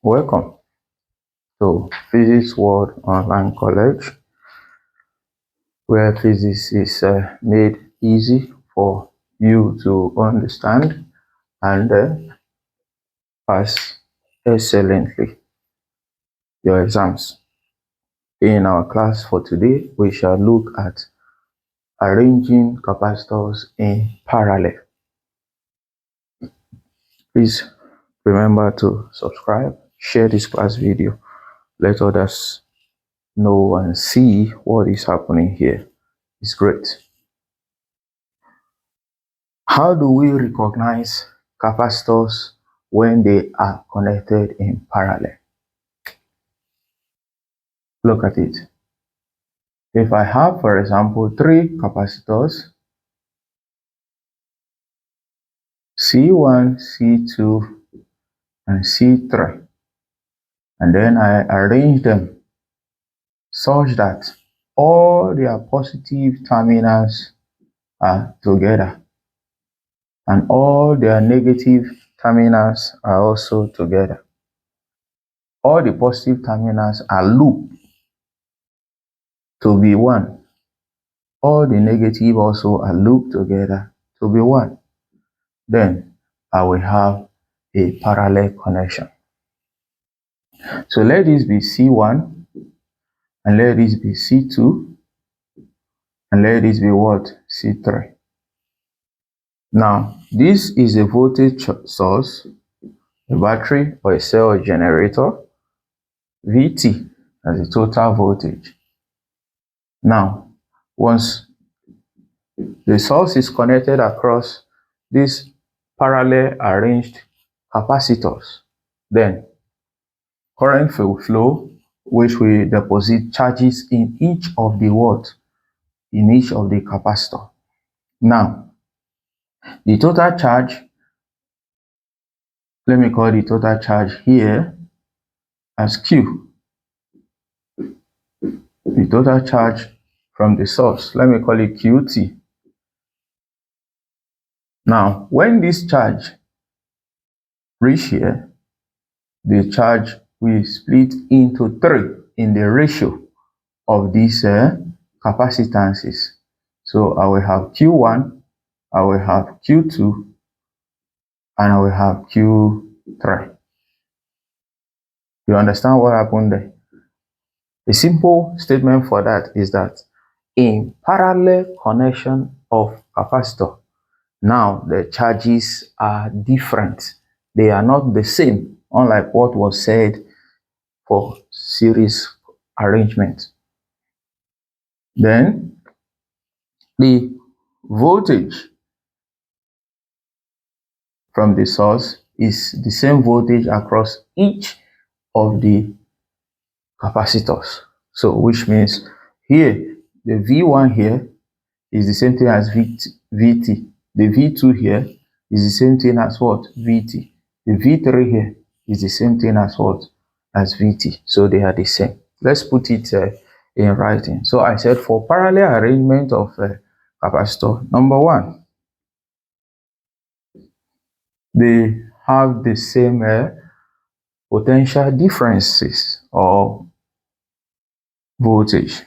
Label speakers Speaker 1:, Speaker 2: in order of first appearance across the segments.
Speaker 1: Welcome to Physics World Online College, where physics is made easy for you to understand and pass excellently your exams. In our class for today, we shall look at arranging capacitors in parallel. Please remember to subscribe, share this class video, let others know and see what is happening here. It's great. How do we recognize capacitors when they are connected in parallel? Look at it. If I have, for example, three capacitors, C1, C2, and C3, and then I arrange them such that all their positive terminals are together and all their negative terminals are also together. All the positive terminals are looped to be one. All the negative also are looped together to be one. Then I will have a parallel connection. So let this be C1, and let this be C2, and let this be what? C3. Now, this is a voltage source, a battery or a cell generator, VT as the total voltage. Now, once the source is connected across these parallel arranged capacitors, then current will flow, which will deposit charges in each of the in each of the capacitor. Now, the total charge, let me call the total charge here as Q. The total charge from the source, let me call it QT. Now, when this charge reach here, the charge will split into 3 in the ratio of these capacitances. So I will have Q1, I will have Q2, and I will have Q3. You understand what happened there? A simple statement for that is that in parallel connection of capacitor, now the charges are different. They are not the same, unlike what was said for series arrangement. Then the voltage from the source is the same voltage across each of the capacitors. So which means here the V1 here is the same thing as VT. The V2 here is the same thing as what? VT. The V3 here is the same thing as what? As VT. So they are the same. Let's put it in writing. So I said for parallel arrangement of capacitor, number one, they have the same potential differences or voltage.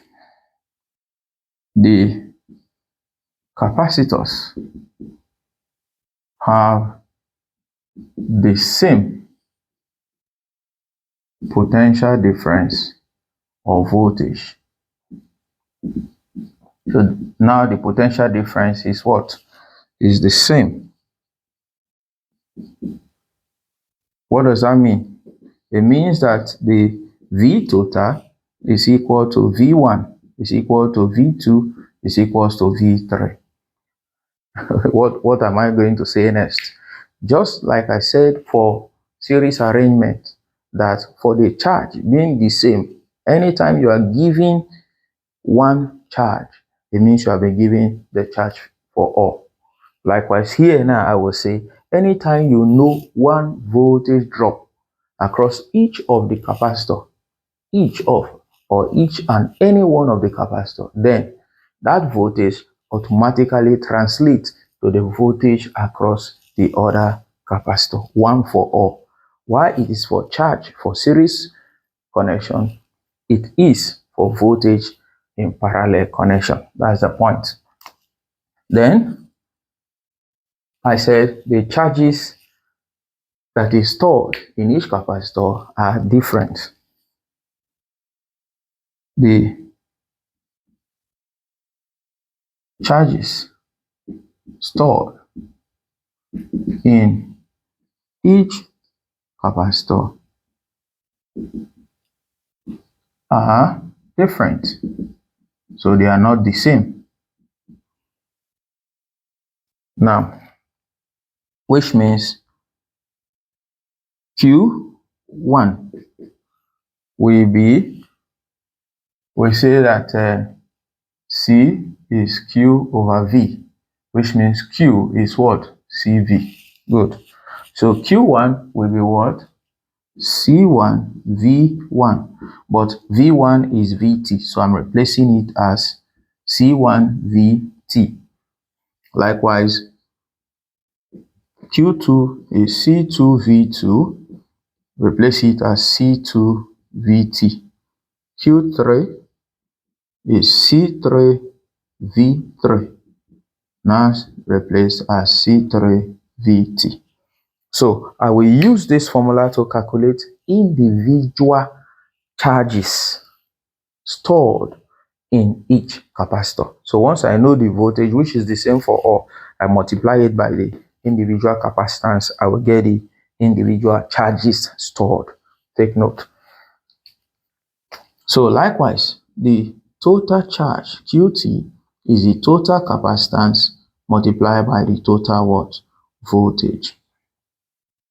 Speaker 1: The capacitors have the same potential difference or voltage. So now the potential difference is what? Is the same. What does that mean? It means that the V total is equal to V1 is equal to V2 is equals to V3. What am I going to say next? Just like I said for series arrangement, that for the charge being the same, anytime you are giving one charge, it means you have been giving the charge for all. Likewise, here now I will say, anytime you know one voltage drop across each of the capacitor, each and any one of the capacitor, then that voltage automatically translates to the voltage across the other capacitor, one for all. Why it is for charge for series connection, it is for voltage in parallel connection. That's the point. Then I said the charges that is stored in each capacitor are different. The charges stored in each capacitor are different, so they are not the same. Now, which means Q1 will be, we say that C is Q over V, which means Q is what? CV. Good. So Q1 will be what? C1 V1, but V1 is VT, so I'm replacing it as C1 VT. Likewise, Q2 is C2 V2, replace it as C2 VT. Q3 is C3 V3, now replaced as C3 VT. So I will use this formula to calculate individual charges stored in each capacitor. So once I know the voltage, which is the same for all, I multiply it by the individual capacitance, I will get the individual charges stored. Take note. So likewise, the total charge QT is the total capacitance multiplied by the total what? Voltage.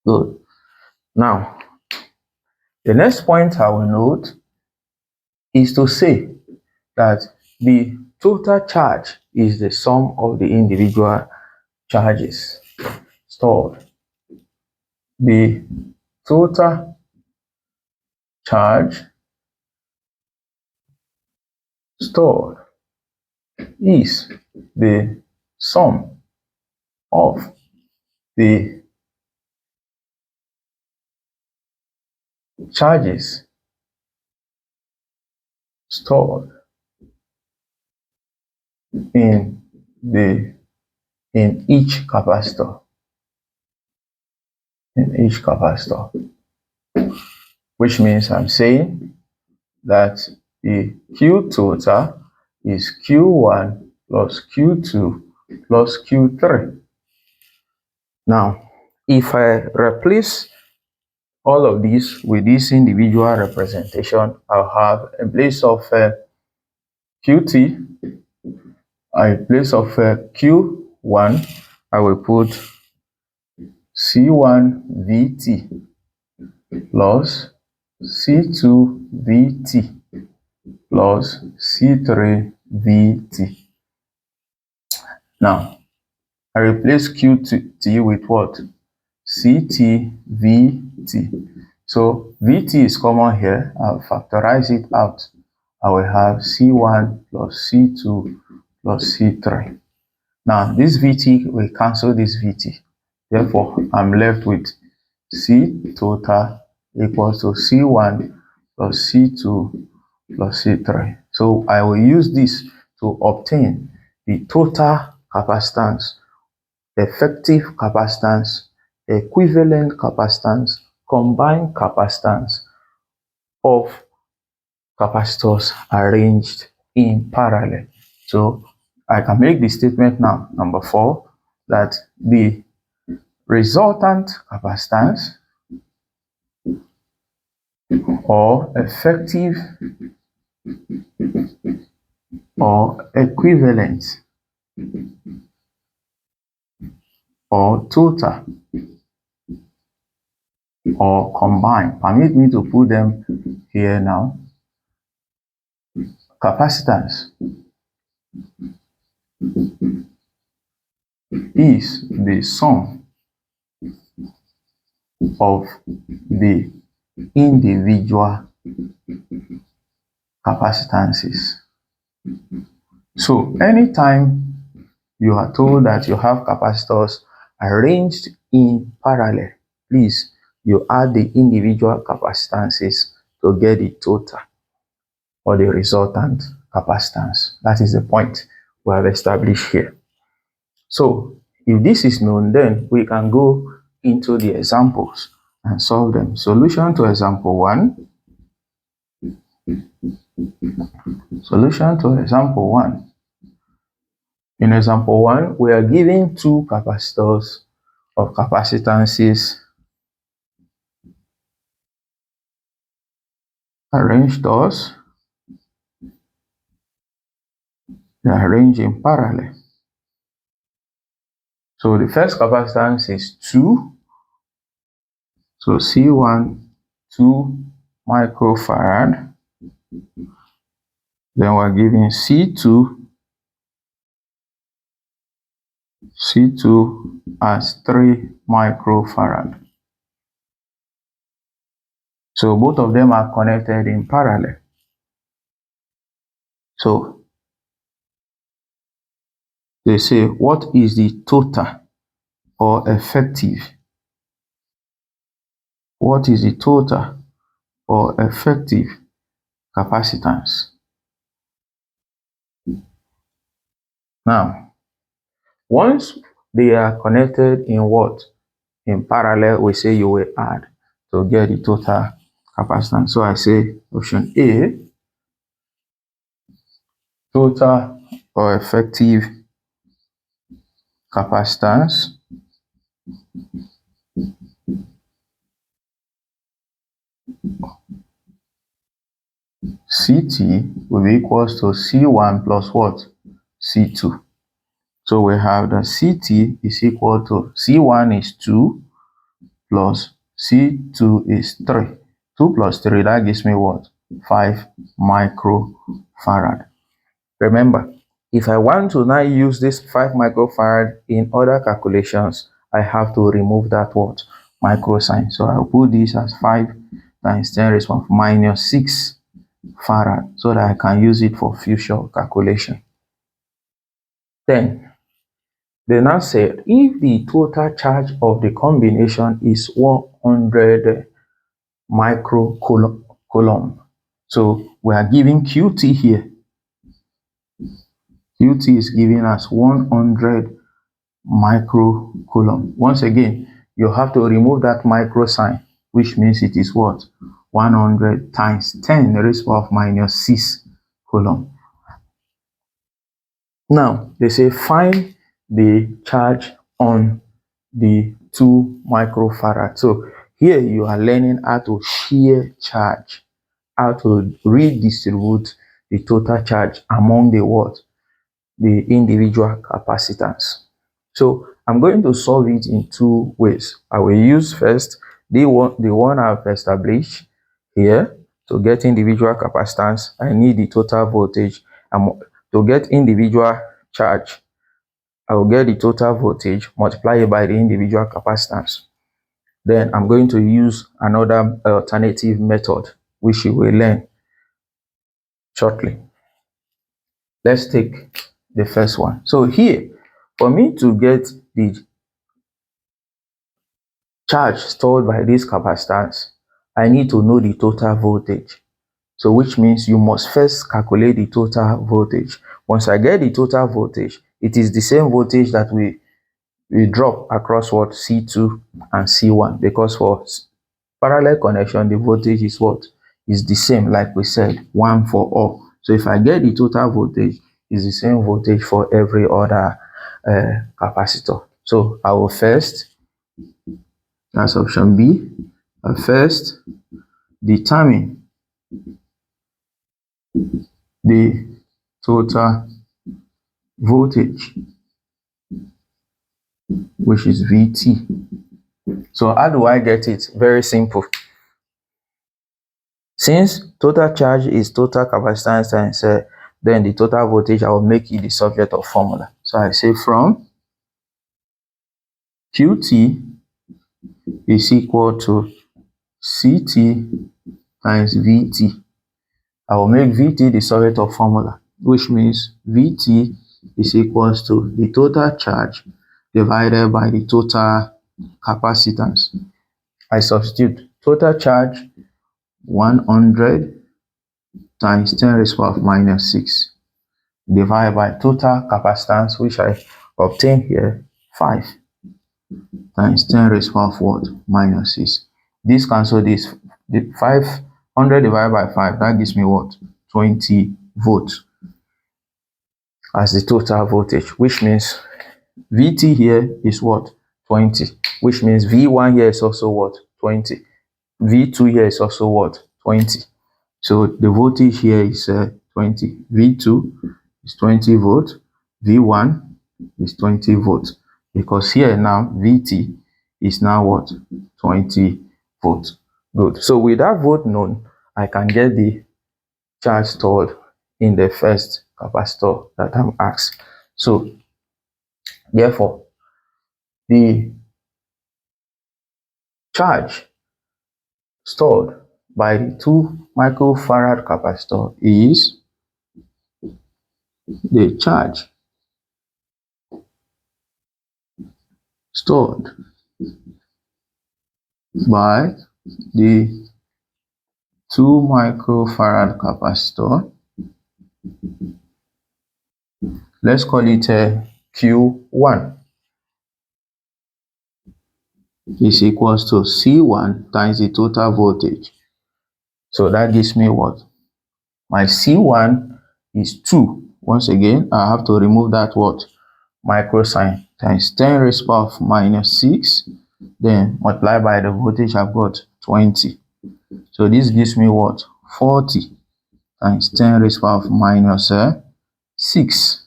Speaker 1: Good. Now, the next point I will note is to say that the total charge is the sum of the individual charges stored. The total charge stored is the sum of the charges stored in each capacitor. Which means I'm saying that the Q total is Q1 plus Q2 plus Q3. Now, if I replace all of these with this individual representation, I'll have in place of QT, in place of Q1, I will put C1 VT plus C2 VT plus C3 VT. Now, I replace QT with what? CT VT. So VT is common here. I'll factorize it out. I will have C1 plus C2 plus C3. Now, this VT will cancel this VT. Therefore, I'm left with C total equals to C1 plus C2 plus C3. So I will use this to obtain the total capacitance, effective capacitance, equivalent capacitance, combined capacitance of capacitors arranged in parallel. So I can make the statement now, number 4, that the resultant capacitance or effective or equivalent or total or combined, permit me to put them here now, capacitance is the sum of the individual capacitances. So anytime you are told that you have capacitors arranged in parallel, please you add the individual capacitances to get the total or the resultant capacitance. That is the point we have established here. So if this is known, then we can go into the examples and solve them. Solution to example 1. Solution to example 1. In example 1, we are given two capacitors of capacitances arranged thus. They are arranged in parallel. So the first capacitance is 2. So C1, 2 microfarad. Then we're giving C2 as 3 microfarad. So both of them are connected in parallel. So they say, what is the total or effective? What is the total or effective capacitance? Now, once they are connected in what? In parallel, we say you will add to get the total capacitance. So I say option A, total or effective capacitance CT will be equals to C1 plus what? C2. So we have that CT is equal to C1 is 2 plus C2 is 3. 2 plus 3, that gives me what? 5 microfarad. Remember, if I want to now use this 5 microfarad in other calculations, I have to remove that what? Micro sign. So I'll put this as 5 times 10 raised to minus 6 farad so that I can use it for future calculation. Then they now said if the total charge of the combination is 100 microcoulomb, so we are giving QT here. QT is giving us 100 microcoulomb. Once again, you have to remove that micro sign, which means it is what? 100 times 10 raised to minus 6 coulomb. Now, they say find the charge on the 2 microfarad. So here you are learning how to share charge, how to redistribute the total charge among the what? The individual capacitance. So I'm going to solve it in 2 ways. I will use first the one I've established here. To get individual capacitance, I need the total voltage. To get individual charge, I will get the total voltage multiplied by the individual capacitance. Then I'm going to use another alternative method, which you will learn shortly. Let's take the first one. So here, for me to get the charge stored by this capacitance, I need to know the total voltage. So which means you must first calculate the total voltage. Once I get the total voltage, it is the same voltage that we drop across what? C2 and C1, because for parallel connection, the voltage is what? Is the same, like we said, 1 for all. So if I get the total voltage, is the same voltage for every other capacitor. So I will first, that's option B, I first determine the total voltage, which is VT. So how do I get it? Very simple. Since total charge is total capacitance times then the total voltage, I will make it the subject of formula. So I say from QT is equal to CT times VT. I will make VT the subject of formula, which means VT is equals to the total charge divided by the total capacitance. I substitute total charge 100 times 10 raised to the power of minus 6 divided by total capacitance, which I obtained here, 5 times 10 raised to the power of what? Minus 6. This cancel this. The 500 divided by 5, that gives me what? 20 volts as the total voltage, which means VT here is what? 20, which means V1 here is also what? 20. V2 here is also what? 20. So the voltage here is 20. V2 is 20 volts. V1 is 20 volts. Because here now VT is now what? 20 volts. Good. So with that volt known, I can get the charge stored in the first capacitor that I'm asked. So therefore, the charge stored by the 2 microfarad capacitor is the charge stored by the 2 microfarad capacitor. Let's call it Q1 is equals to C1 times the total voltage. So that gives me what? My C1 is 2. Once again, I have to remove that what? Micro sign times 10 raised to the power of minus 6. Then multiply by the voltage I've got, 20. So this gives me what? 40 times 10 raised to the power of minus 6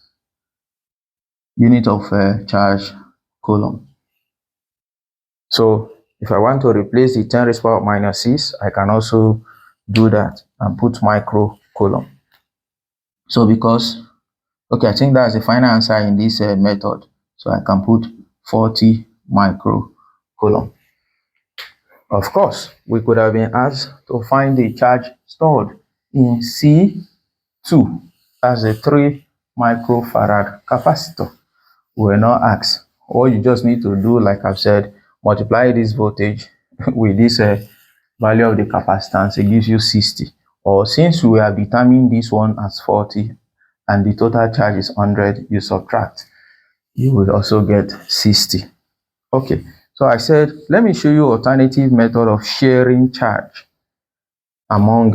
Speaker 1: unit of charge coulomb. So if I want to replace the 10 raised to the power of minus 6, I can also do that and put micro coulomb. So because, okay, I think that's the final answer in this method. So I can put 40 micro coulomb. Of course, we could have been asked to find the charge stored in C2 as a 3 microfarad capacitor. We were not asked. All you just need to do, like I've said, multiply this voltage with this value of the capacitance. It gives you 60. Or since we have determined this one as 40 and the total charge is 100, you subtract. You would also get 60. Okay. So I said, let me show you alternative method of sharing charge among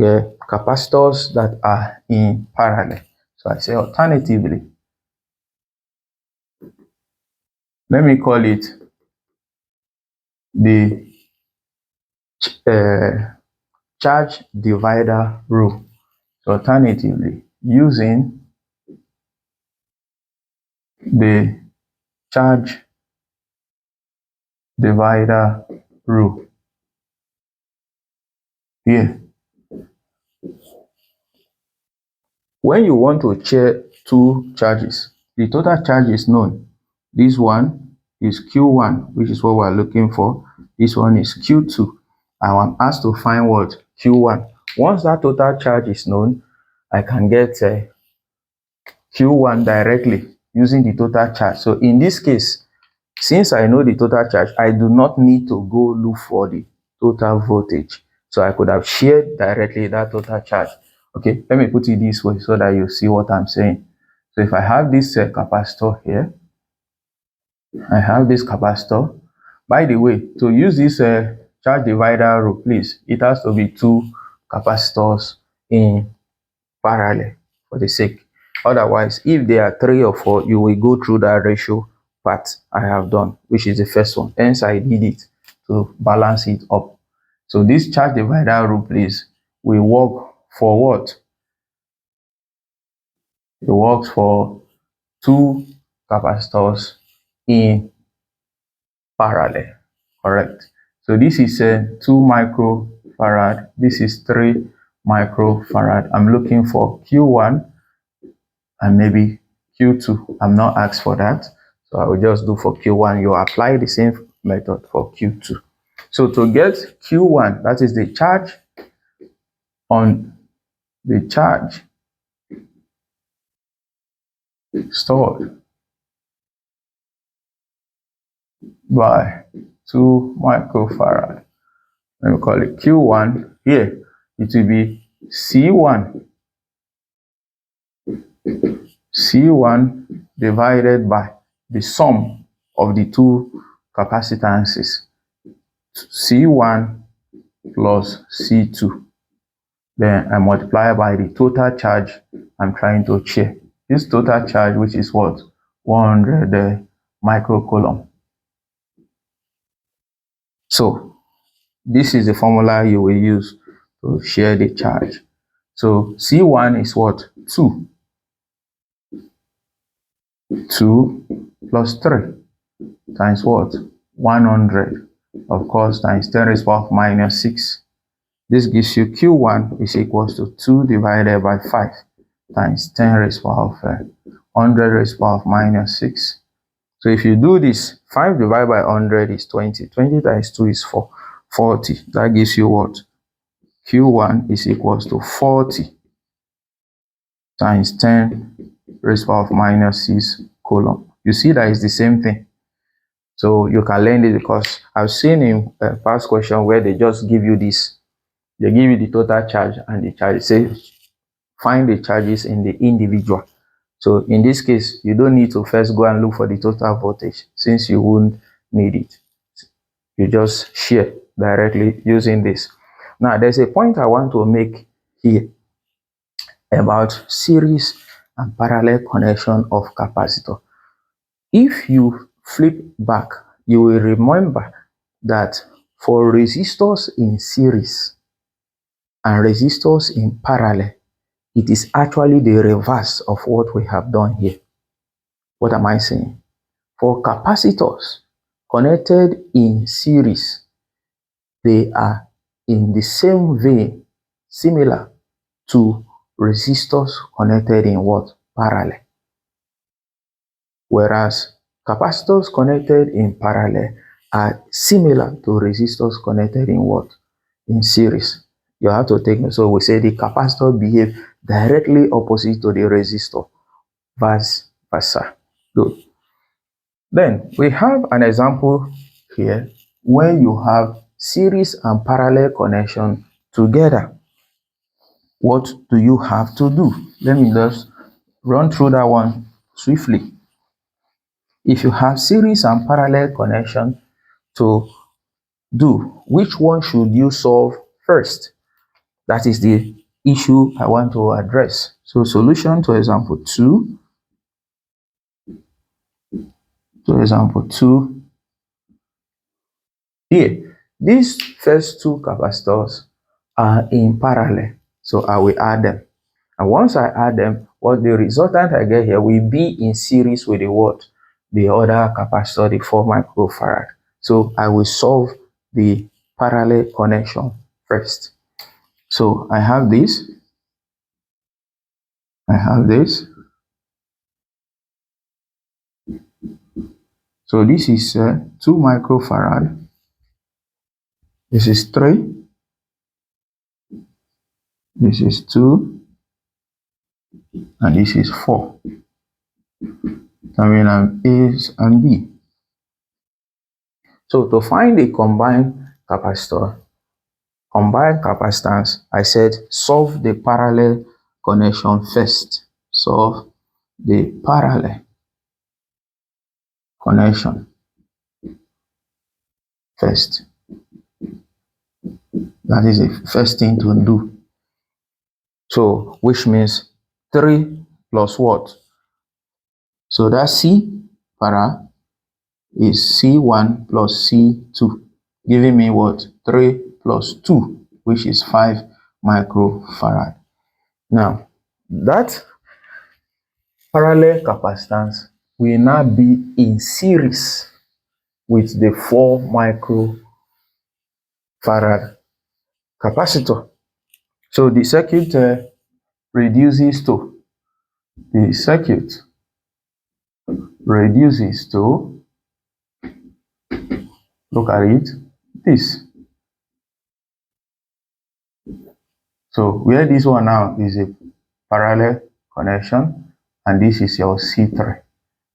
Speaker 1: capacitors that are in parallel. So I say alternatively, let me call it the charge divider rule. So alternatively, using the charge divider rule here. When you want to share two charges, the total charge is known. This one is Q1, which is what we're looking for. This one is Q2. I'm asked to find what? Q1. Once that total charge is known, I can get Q1 directly using the total charge. So in this case, since I know the total charge, I do not need to go look for the total voltage. So I could have shared directly that total charge. Okay, let me put it this way so that you see what I'm saying. So if I have this capacitor here, I have this capacitor. By the way, to use this charge divider rule, please, it has to be two capacitors in parallel for the sake. Otherwise, if there are 3 or 4, you will go through that ratio part I have done, which is the first one. Hence, I did it to balance it up. So this charge divider rule, please, will work for what? It works for 2 capacitors in parallel, correct? So this is a 2 microfarad. This is 3 microfarad. I'm looking for Q1 and maybe Q2. I'm not asked for that, so I will just do for Q1. You apply the same method for Q2. So to get Q1, that is the charge on the charge stored by 2 microfarad. let me call it Q1. Here it will be C1 divided by the sum of the two capacitances, C1 plus C2. Then I multiply by the total charge I'm trying to check. This total charge, which is what? 100 microcoulomb. So this is the formula you will use to share the charge. So C1 is what? 2. 2 plus 3 times what? 100. Of course, times 10 raised to the power of minus 6. This gives you Q1 is equals to 2 divided by 5 times 10 raised to the power of 100 raised to the power of minus 6. So if you do this, 5 divided by 100 is 20. 20 times 2 is 40. That gives you what? Q1 is equals to 40 times 10 raised to the power of minus 6 coulomb. You see that it's the same thing. So you can learn it because I've seen in a past question where they just give you this. They give you the total charge and the charge. Say find the charges in the individual. So in this case, you don't need to first go and look for the total voltage since you won't need it. You just share directly using this. Now, there's a point I want to make here about series and parallel connection of capacitor. If you flip back, you will remember that for resistors in series and resistors in parallel, it is actually the reverse of what we have done here. What am I saying? For capacitors connected in series, they are in the same vein, similar to resistors connected in what? Parallel. Whereas capacitors connected in parallel are similar to resistors connected in what? In series. You have to take note. So we say the capacitor behave directly opposite to the resistor, vice versa. Good. Then we have an example here where you have series and parallel connection together. What do you have to do? Let me just run through that one swiftly. If you have series and parallel connection to do, which one should you solve first? That is the issue I want to address. So solution to example 2. Here, these first two capacitors are in parallel. So I will add them. And once I add them, what the resultant I get here will be in series with the what? The other capacitor, the 4 microfarad. So I will solve the parallel connection first. So I have this. So this is 2 microfarad. This is 3. This is 2. And this is 4. Terminal A and B. So to find the combined capacitor, combined capacitance, I said solve the parallel connection first. Solve the parallel connection first. That is the first thing to do. So which means 3 plus what? So that C para is C1 plus C2, giving me what? 3 plus 2, which is 5 microfarad. Now, that parallel capacitance will now be in series with the 4 microfarad capacitor. So the circuit reduces to, look at it, this. So where this one now is a parallel connection, and this is your C3.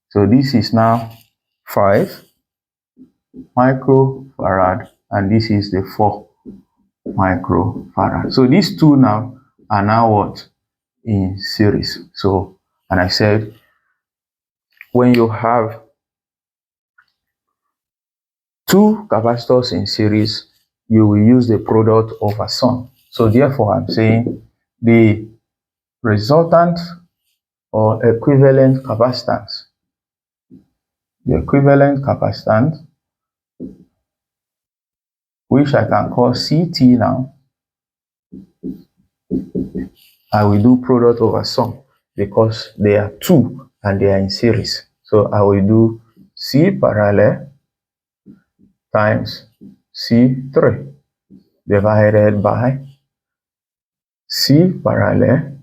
Speaker 1: So this is now 5 microfarad, and this is the 4 microfarad. So these two now are now what? In series. So, and I said, when you have two capacitors in series, you will use the product over sum. So therefore, I'm saying the resultant or equivalent capacitance, which I can call CT now, I will do product over sum because they are two and they are in series. So I will do C parallel times C3 divided by C parallel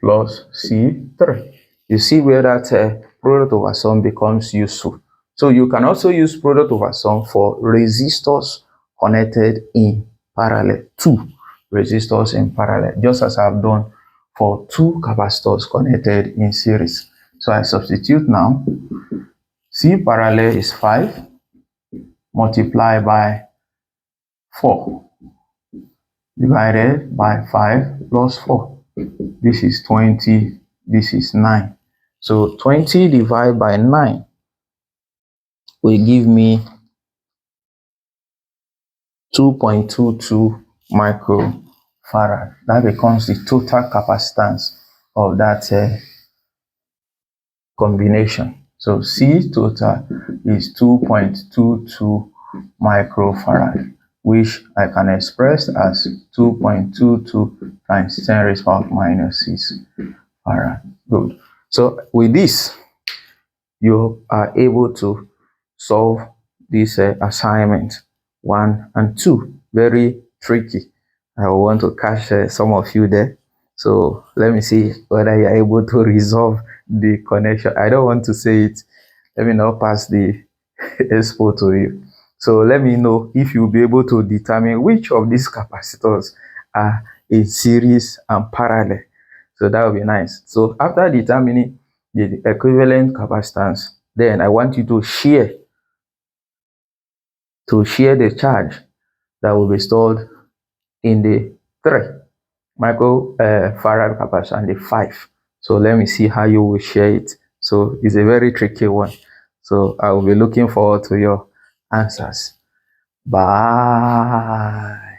Speaker 1: plus C3. You see where that product over sum becomes useful. So you can also use product over sum for resistors connected in parallel, two resistors in parallel, just as I've done for two capacitors connected in series. So I substitute now. C parallel is 5 multiplied by 4 divided by 5 plus 4. This is 20, this is 9. So 20 divided by 9 will give me 2.22 microfarad. That becomes the total capacitance of that combination. So C total is 2.22 microfarad, which I can express as 2.22 times 10 raised to the power minus 6 farad. Good. So with this, you are able to solve this assignment 1 and 2. Very tricky. I want to catch some of you there. So let me see whether you're able to resolve the connection. I don't want to say it. Let me now pass the expo to you. So let me know if you'll be able to determine which of these capacitors are in series and parallel. So that would be nice. So after determining the equivalent capacitance, then I want you to share the charge that will be stored in the 3 microfarad capacitor and the 5. So let me see how you will share it. So it's a very tricky one. So I will be looking forward to your answers. Bye.